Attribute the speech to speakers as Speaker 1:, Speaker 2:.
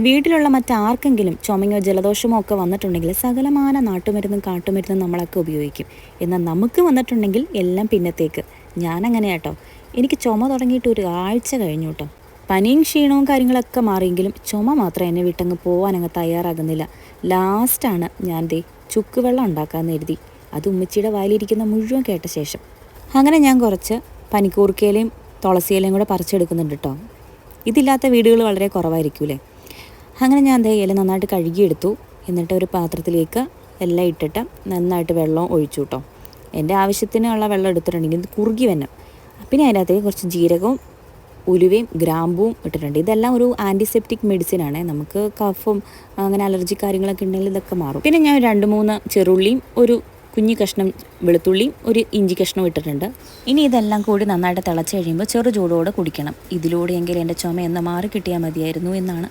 Speaker 1: വീട്ടിലുള്ള മറ്റാർക്കെങ്കിലും ചുമയോ ജലദോഷമോ ഒക്കെ വന്നിട്ടുണ്ടെങ്കിൽ സകലമാന നാട്ടുമരുന്നും കാട്ടുമരുന്നും നമ്മളൊക്കെ ഉപയോഗിക്കും. എന്നാൽ നമുക്ക് വന്നിട്ടുണ്ടെങ്കിൽ എല്ലാം പിന്നത്തേക്ക്. ഞാനങ്ങനെ കേട്ടോ. എനിക്ക് ചുമ തുടങ്ങിയിട്ട് ഒരു ആഴ്ച കഴിഞ്ഞു കേട്ടോ. പനിയും ക്ഷീണവും കാര്യങ്ങളൊക്കെ മാറിയെങ്കിലും ചുമ മാത്രം എന്നെ വിട്ടങ്ങ് പോകാനങ്ങ് തയ്യാറാകുന്നില്ല. ലാസ്റ്റാണ് ഞാൻ ചുക്കുവെള്ളം ഉണ്ടാക്കാമെന്ന് കരുതി. അത് ഉമ്മച്ചിയുടെ വായിലിരിക്കുന്ന മുഴുവൻ കേട്ട ശേഷം അങ്ങനെ ഞാൻ കുറച്ച് പനിക്കൂർക്കയിലയും തുളസിയിലയും കൂടെ പറിച്ചെടുക്കുന്നുണ്ട് കേട്ടോ. ഇതില്ലാത്ത വീടുകൾ വളരെ കുറവായിരിക്കൂലേ. അങ്ങനെ ഞാൻ ഇല നന്നായിട്ട് കഴുകിയെടുത്തു. എന്നിട്ട് ഒരു പാത്രത്തിലേക്ക് എല്ലാം ഇട്ടിട്ട് നന്നായിട്ട് വെള്ളം ഒഴിച്ചു കേട്ടോ. എൻ്റെ ആവശ്യത്തിനുള്ള വെള്ളം എടുത്തിട്ടുണ്ടെങ്കിൽ ഇത് കുറുകി വരണം. പിന്നെ അതിനകത്തേക്ക് കുറച്ച് ജീരകവും ഉലുവയും ഗ്രാമ്പുവും ഇട്ടിട്ടുണ്ട്. ഇതെല്ലാം ഒരു ആൻറ്റിസെപ്റ്റിക് മെഡിസിനാണ്. നമുക്ക് കഫും അങ്ങനെ അലർജി കാര്യങ്ങളൊക്കെ ഉണ്ടെങ്കിൽ ഇതൊക്കെ മാറും. പിന്നെ ഞാൻ 2-3 ചെറുള്ളിയും ഒരു കുഞ്ഞു കഷ്ണം വെളുത്തുള്ളിയും ഒരു ഇഞ്ചി കഷ്ണവും ഇട്ടിട്ടുണ്ട്. ഇനി ഇതെല്ലാം കൂടി നന്നായിട്ട് തിളച്ച് കഴിയുമ്പോൾ ചെറു ചൂടോടെ കുടിക്കണം. ഇതിലൂടെയെങ്കിൽ എൻ്റെ ചുമ എന്ന് മാറി കിട്ടിയാൽ മതിയായിരുന്നു എന്നാണ്